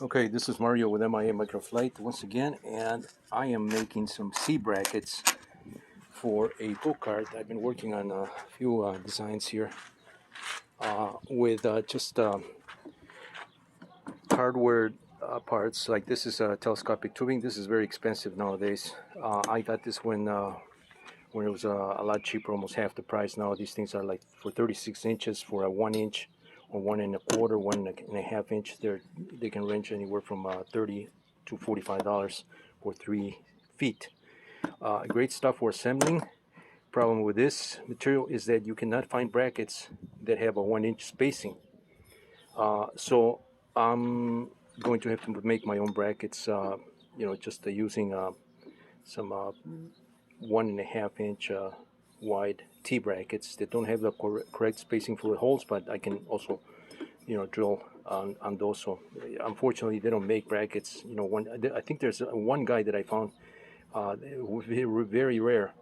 Okay, this is Mario with MIA Microflight once again, and I am making some C brackets for a go-kart. I've been working on a few designs here with just hardware parts. Like this is telescopic tubing. This is very expensive nowadays. I got this when it was a lot cheaper, almost half the price. Now these things are like for 36 inches for a 1 inch or 1 1/4, 1 1/2 inch. They can range anywhere from $30 to $45 for 3 feet. Great stuff for assembling. Problem with this material is that you cannot find brackets that have a 1 inch spacing. So I'm going to have to make my own brackets. Just using some 1 1/2 inch wide T brackets that don't have the correct spacing for the holes, but I can also drill on those. So unfortunately they don't make brackets. I think there's one guy that I found very rare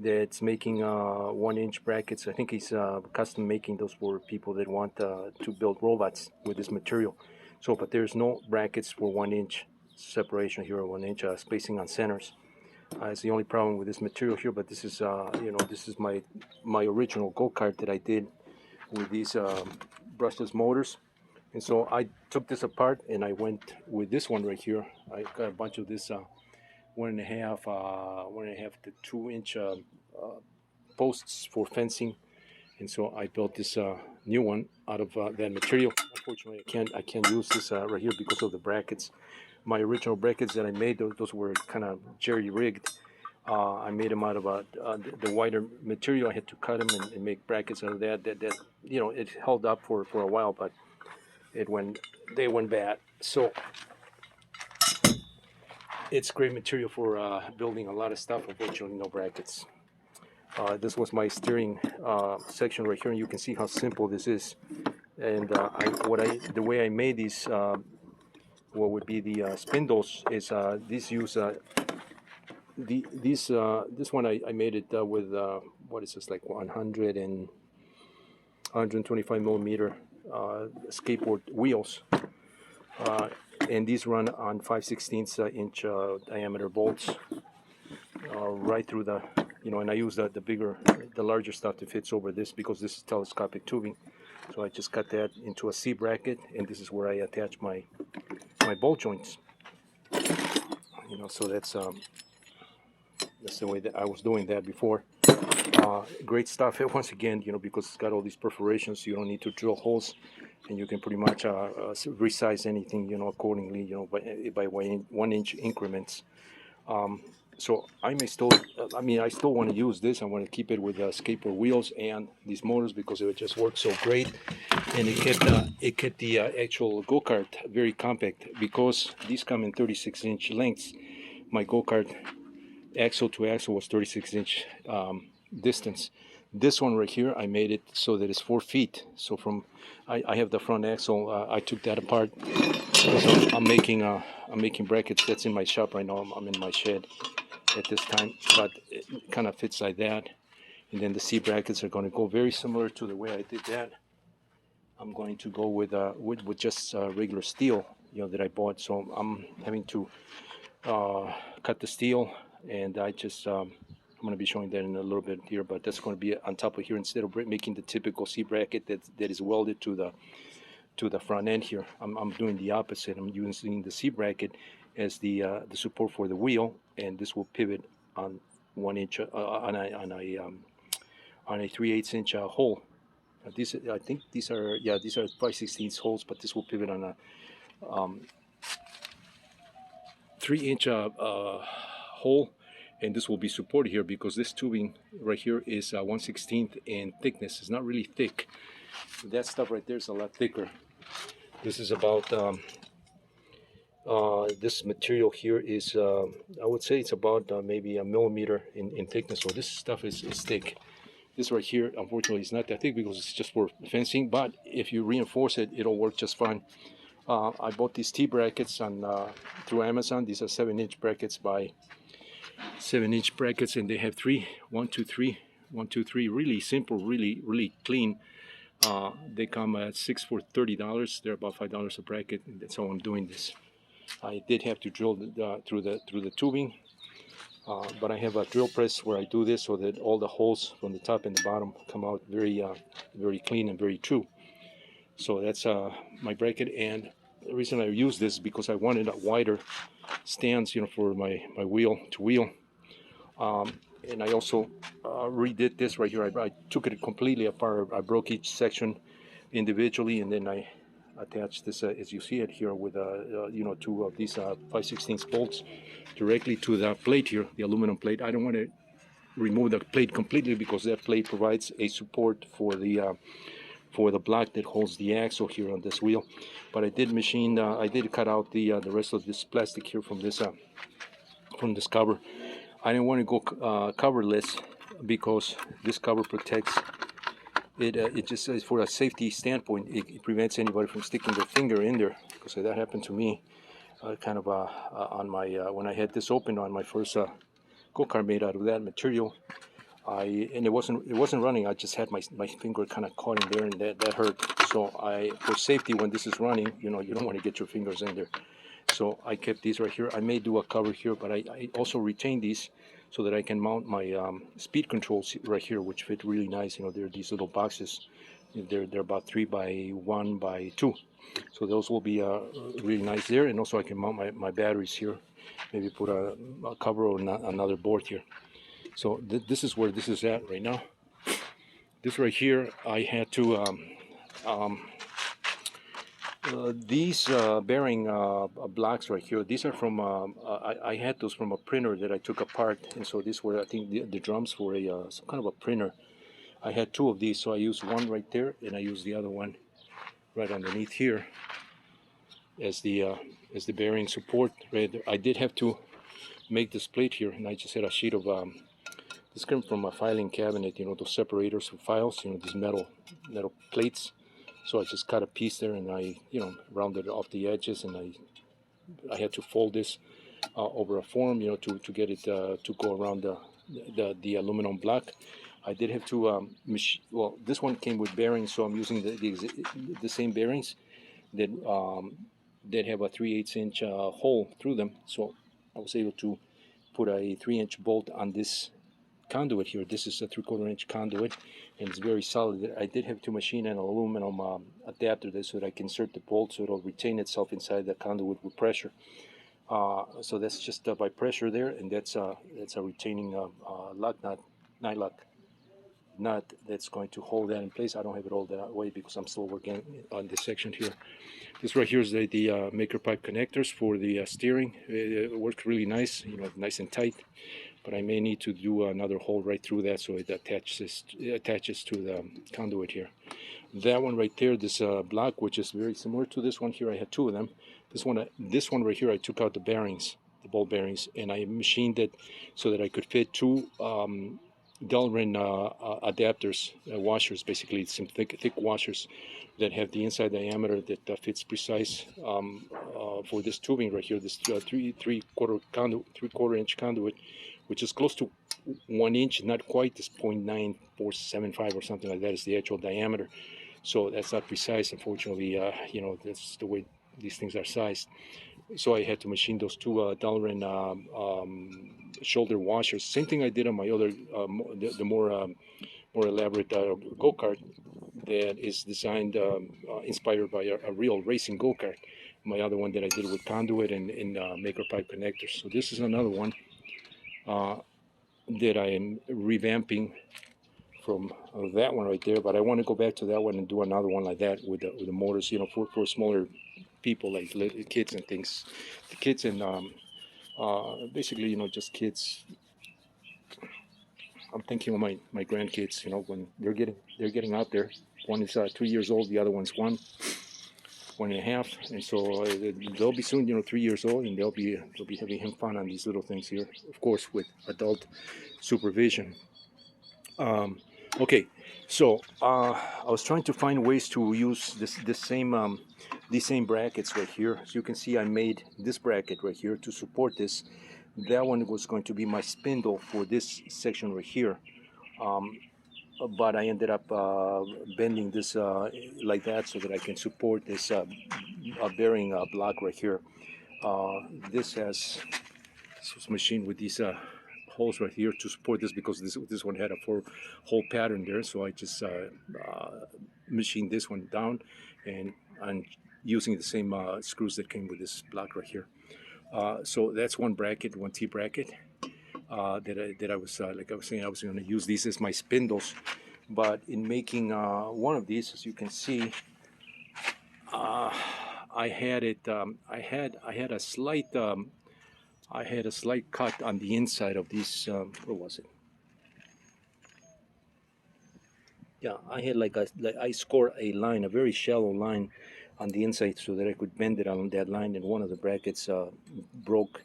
that's making 1 inch brackets. I think he's custom making those for people that want to build robots with this material. So but there's no brackets for 1 inch separation here, or 1 inch spacing on centers. It's the only problem with this material here, but this is this is my original go-kart that I did with these brushless motors. And so I took this apart and I went with this one right here. I got a bunch of this 1 1/2 to 2 inch posts for fencing, and so I built this new one out of that material. Unfortunately, I can't use this right here because of the brackets. My original brackets that I made, those were kind of jerry rigged. I made them out of the wider material. I had to cut them and make brackets out of that. It held up for a while, but they went bad. So it's great material for building a lot of stuff. Unfortunately, no brackets. This was my steering section right here, and you can see how simple this is. And the way I made these, what would be the spindles, is these use this one I made it with what is this, like 125 millimeter skateboard wheels, and these run on 5/16 inch diameter bolts right through the and I use the larger stuff that fits over this because this is telescopic tubing. So I just cut that into a C bracket, and this is where I attach my bolt joints. So that's the way that I was doing that before. Great stuff. Once again, because it's got all these perforations, you don't need to drill holes, and you can pretty much resize anything, accordingly, by 1 inch increments. So I still want to use this. I want to keep it with skateboard wheels and these motors because it just works so great, and it kept the actual go-kart very compact because these come in 36-inch lengths. My go-kart axle to axle was 36-inch distance. This one right here, I made it so that it's 4 feet. So I have the front axle. I took that apart. So I'm making brackets. That's in my shop right now. I'm in my shed at this time, but it kind of fits like that. And then the C brackets are going to go very similar to the way I did that. I'm going to go with just regular steel, that I bought. So I'm having to cut the steel, and I'm going to be showing that in a little bit here, but that's going to be on top of here instead of making the typical C bracket that is welded to the front end here. I'm doing the opposite. I'm using the C bracket as the support for the wheel, and this will pivot on 1 inch on a 3/8 inch hole. I think these are 5/16 holes, but this will pivot on a 3-inch hole, and this will be supported here because this tubing right here is 1/16 in thickness. It's not really thick. That stuff right there is a lot thicker. This is about this material here is I would say it's about maybe a millimeter in thickness. So this stuff is thick. This right here, unfortunately, is not that thick because it's just for fencing, but if you reinforce it, it'll work just fine. I bought these T brackets through Amazon. These are 7-inch brackets by 7-inch brackets, and they have 1 2 3 1 2 3. Really simple, really clean. They come at 6 for $30. They're about $5 a bracket, and that's how I'm doing this. I did have to drill through the tubing, but I have a drill press where I do this so that all the holes from the top and the bottom come out very clean and very true. So that's my bracket, and the reason I use this is because I wanted a wider stance, for my wheel to wheel. And I also redid this right here. I took it completely apart. I broke each section individually, and then I attached this, as you see it here, with two of these 5/16 bolts directly to the plate here, the aluminum plate. I don't want to remove the plate completely because that plate provides a support for the block that holds the axle here on this wheel. But I did I did cut out the rest of this plastic here from this cover. I didn't want to go coverless because this cover protects it. It just says, for a safety standpoint, it prevents anybody from sticking their finger in there, because that happened to me on my when I had this open on my first go-kart made out of that material. And it wasn't running. I just had my finger kind of caught in there, and that hurt. So for safety, when this is running, you don't want to get your fingers in there. So I kept these right here. I may do a cover here, but I also retain these so that I can mount my speed controls right here, which fit really nice. They're these little boxes. They're about 3 by 1 by 2. So those will be really nice there. And also I can mount my batteries here. Maybe put a cover or another board here. So this is where this is at right now. This right here, I had to these bearing blocks right here, these are from I had those from a printer that I took apart, and so these were, I think, the drums for some kind of a printer. I had 2 of these, so I used one right there, and I used the other one right underneath here as the bearing support right there. I did have to make this plate here, and I just had a sheet of this came from a filing cabinet, those separators for files, these metal plates. So I just cut a piece there, and I rounded off the edges, and I had to fold this over a form, to get it to go around the aluminum block. I did have to well, this one came with bearings, so I'm using the same bearings that have a 3/8 inch hole through them. So I was able to put a 3-inch bolt on this conduit here. This is a 3/4 inch conduit, and it's very solid. I did have to machine an aluminum adapter there so that I can insert the bolt so it'll retain itself inside the conduit with pressure. So that's just by pressure there, and that's a retaining lug nut, nylock nut that's going to hold that in place. I don't have it all that way because I'm still working on this section here. This right here is the maker pipe connectors for the steering. It works really nice, nice and tight. But I may need to do another hole right through that so it attaches to the conduit here. That one right there, this block, which is very similar to this one here, I had 2 of them. This one right here, I took out the bearings, the ball bearings, and I machined it so that I could fit 2 Delrin adapters, washers, basically some thick washers that have the inside diameter that fits precise for this tubing right here, this 3/4 inch conduit, which is close to 1 inch, not quite. This 0.9475 or something like that is the actual diameter. So that's not precise, unfortunately. That's the way these things are sized. So I had to machine those 2 Delrin shoulder washers. Same thing I did on my other, the more elaborate go-kart that is designed, inspired by a real racing go-kart. My other one that I did with conduit and maker pipe connectors. So this is another one that I am revamping from that one right there, but I want to go back to that one and do another one like that with the motors, for smaller people, like little kids and things. The kids and basically, just kids. I'm thinking of my grandkids, when they're getting out there. One is 2 years old, the other one's 1.5, and so they'll be soon, 3 years old, and they'll be having fun on these little things here, of course, with adult supervision. Okay, so I was trying to find ways to use these same brackets right here. As you can see, I made this bracket right here to support this. That one was going to be my spindle for this section right here. but I ended up bending this like that so that I can support this bearing block right here. This has this machine with these holes right here to support this, because this one had a 4-hole pattern there. So I just machined this one down, and I'm using the same screws that came with this block right here. So that's one bracket, one T bracket that I was like I was saying, I was going to use these as my spindles. But in making one of these, as you can see, I had it. I had a slight. I had a slight cut on the inside of these. Where was it? Yeah, I had like I scored a line, a very shallow line, on the inside so that I could bend it on that line, and one of the brackets broke,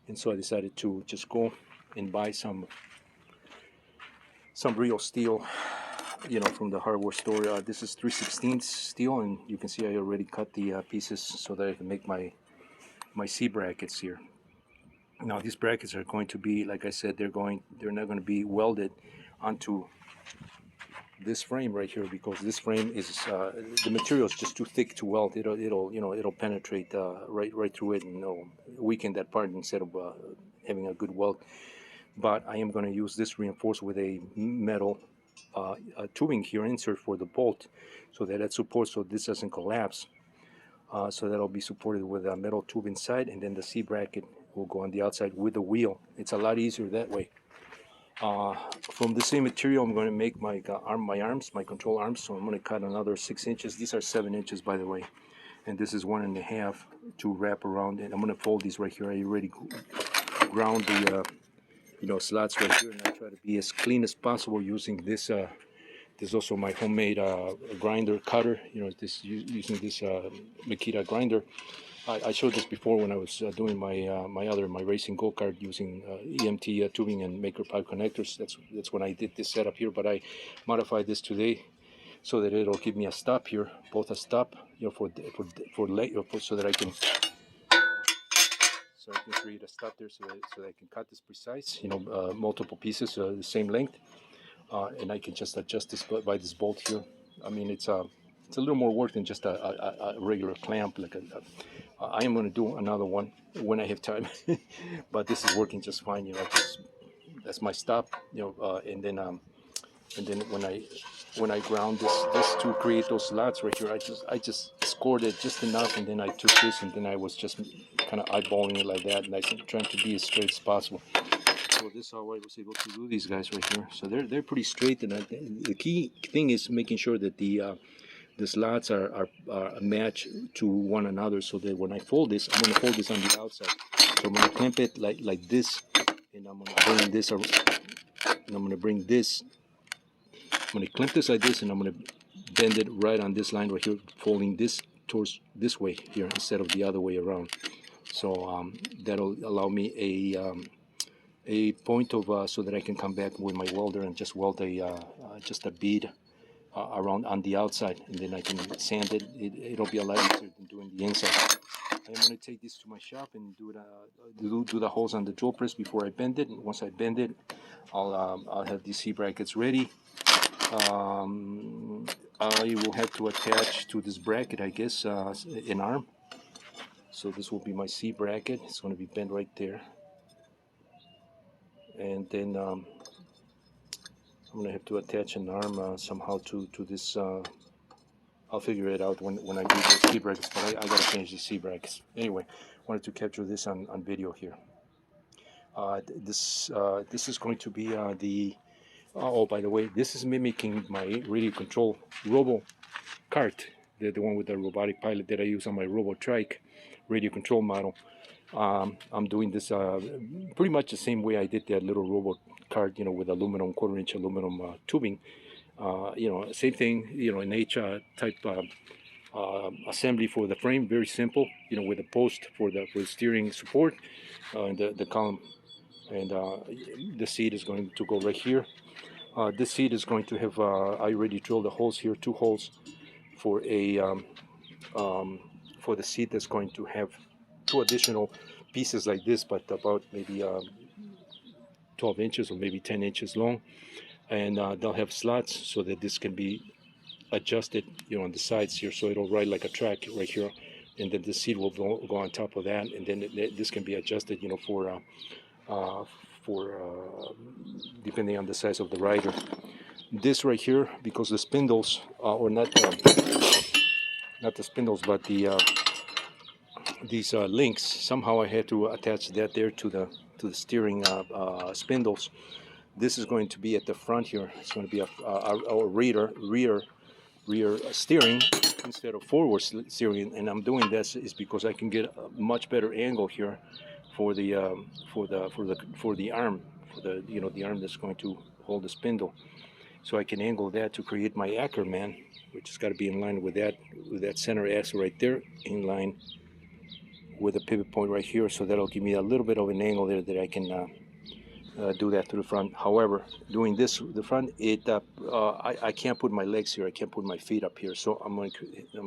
and so I decided to just go and buy some real steel, from the hardware store. This is 3/16 steel, and you can see I already cut the pieces so that I can make my C brackets here. Now these brackets are going to be, like I said, they're not going to be welded onto this frame right here, because this frame is the material is just too thick to weld. It'll penetrate right through it, and weaken that part instead of having a good weld. But I am going to use this reinforced with a metal tubing here, insert for the bolt, so that it supports, so this doesn't collapse. So that'll be supported with a metal tube inside, and then the C bracket will go on the outside with the wheel. It's a lot easier that way. From the same material, I'm going to make my arms, my control arms. So I'm going to cut another 6 inches. These are 7 inches, by the way, and this is 1.5 to wrap around. And I'm going to fold these right here. I already ground the slots right here, and I try to be as clean as possible using this. This is also my homemade grinder cutter. Using this Makita grinder. I showed this before when I was doing my racing go-kart using EMT tubing and maker pipe connectors. That's when I did this setup here. But I modified this today so that it'll give me a stop here, both a stop, so that I can. So I can create a stop there, so that I can cut this precise, multiple pieces the same length, and I can just adjust this by this bolt here. I mean, it's a little more work than just a regular clamp. I am going to do another one when I have time, but this is working just fine. That's my stop. And then when I ground this to create those slots right here, I just scored it just enough, and then I took this, and then I was just kind of eyeballing it like that, and I was trying to be as straight as possible. So this is how I was able to do these guys right here. So they're pretty straight, and the key thing is making sure that the slots are matched to one another, so that when I fold this, I'm going to fold this on the outside. So I'm going to clamp it like this, and I'm going to bring this, and I'm going to bring this. I'm going to clamp this like this, and I'm going to bend it right on this line right here, folding this towards this way here instead of the other way around. So that'll allow me a point of so that I can come back with my welder and just weld just a bead around on the outside, and then I can sand it. It'll be a lot easier than doing the inside. I'm going to take this to my shop and do the holes on the drill press before I bend it. And once I bend it, I'll have these C brackets ready. I will have to attach to this bracket, I guess, an arm. So this will be my C bracket. It's going to be bent right there, and then I'm going to have to attach an arm somehow to this. I'll figure it out when I do the C brackets, but I got to change the C brackets. Anyway, wanted to capture this on video here. This is going to be the. Oh, by the way, this is mimicking my radio control Robo Kart, the one with the robotic pilot that I use on my Robo trike radio control model. I'm doing this pretty much the same way I did that little Robo Kart, with aluminum, 1/4-inch aluminum tubing. Same thing, an H type assembly for the frame, very simple, with a post for the steering support, and the column, and the seat is going to go right here. This seat is going to have, I already drilled the holes here, 2 holes for for the seat that's going to have 2 additional pieces like this, but about maybe 12 inches or maybe 10 inches long. and they'll have slots so that this can be adjusted, on the sides here, so it'll ride like a track right here, and then the seat will go on top of that, and then this can be adjusted, uh, for depending on the size of the rider. This right here, because the spindles, or not the spindles, but these links. Somehow I had to attach that there to the steering spindles. This is going to be at the front here. It's going to be a rear steering instead of forward steering, and I'm doing this is because I can get a much better angle here for the for the arm, for the the arm that's going to hold the spindle. So I can angle that to create my Ackerman, which has got to be in line with that center axle right there, in line with a pivot point right here. So that'll give me a little bit of an angle there that I can do that to the front. However, doing this the front, I can't put my legs here. I can't put my feet up here. So I'm going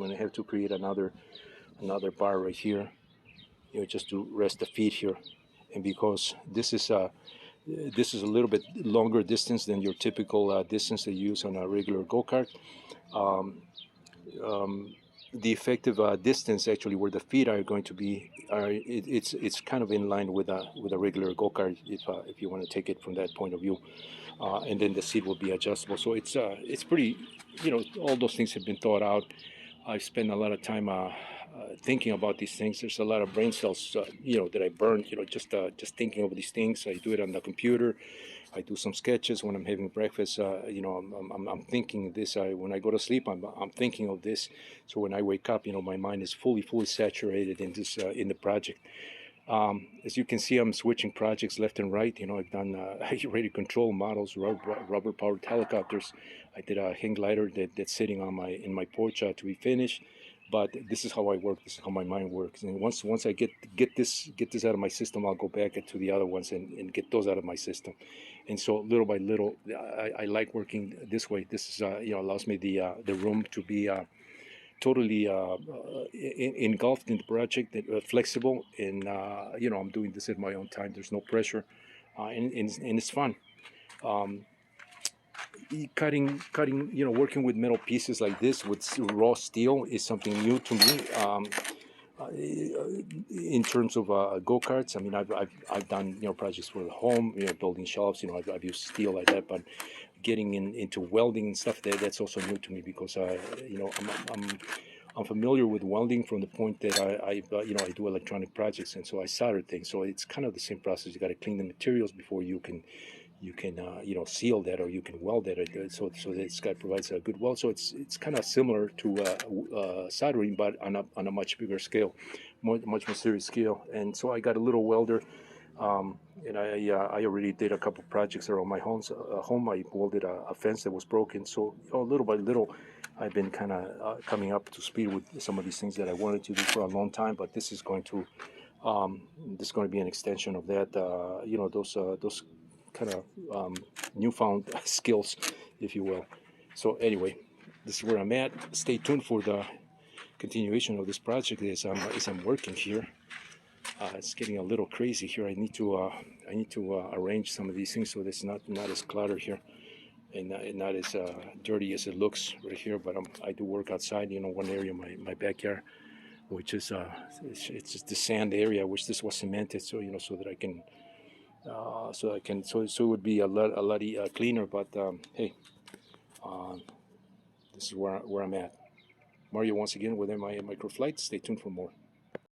to have to create another bar right here, just to rest the feet here. And because this is a little bit longer distance than your typical distance that you use on a regular go-kart. Um, the effective distance, actually, where the feet are going to be, it's kind of in line with a regular go-kart, if you want to take it from that point of view. And then the seat will be adjustable. So it's pretty, all those things have been thought out. I spend a lot of time thinking about these things. There's a lot of brain cells, that I burn, just thinking of these things. I do it on the computer. I do some sketches when I'm having breakfast. I'm thinking this. When I go to sleep, I'm thinking of this. So when I wake up, my mind is fully saturated in this in the project. As you can see, I'm switching projects left and right. I've done radio control models, rubber-powered helicopters. I did a hang glider that's sitting in my porch to be finished. But this is how I work. This is how my mind works. And once I get this out of my system, I'll go back to the other ones and get those out of my system. And so little by little, I like working this way. This is allows me the room to be totally engulfed in the project, flexible, and I'm doing this at my own time. There's no pressure, and it's fun. Um, cutting, working with metal pieces like this with raw steel is something new to me. In terms of go-karts, I mean, I've done projects for the home, building shelves. I've used steel like that, but getting into welding and stuff that's also new to me because I'm familiar with welding from the point that I do electronic projects, and so I solder things. So it's kind of the same process. You got to clean the materials before you can seal that, or you can weld that. So this guy provides a good weld. So it's kind of similar to soldering, but on a much bigger scale, much more serious scale. And so I got a little welder. And I already did a couple projects around my home. I welded a fence that was broken. So little by little, I've been kind of coming up to speed with some of these things that I wanted to do for a long time. But this is going to be an extension of that. Those kind of newfound skills, if you will. So anyway, this is where I'm at. Stay tuned for the continuation of this project as I'm working here. It's getting a little crazy here. I need to arrange some of these things so that it's not as cluttered here, and not as dirty as it looks right here. But I do work outside. One area, my backyard, which is it's just the sand area. I wish this was cemented, so so that I can so it would be a lot cleaner. But hey, this is where I'm at. Mario once again with MI Microflight. Stay tuned for more.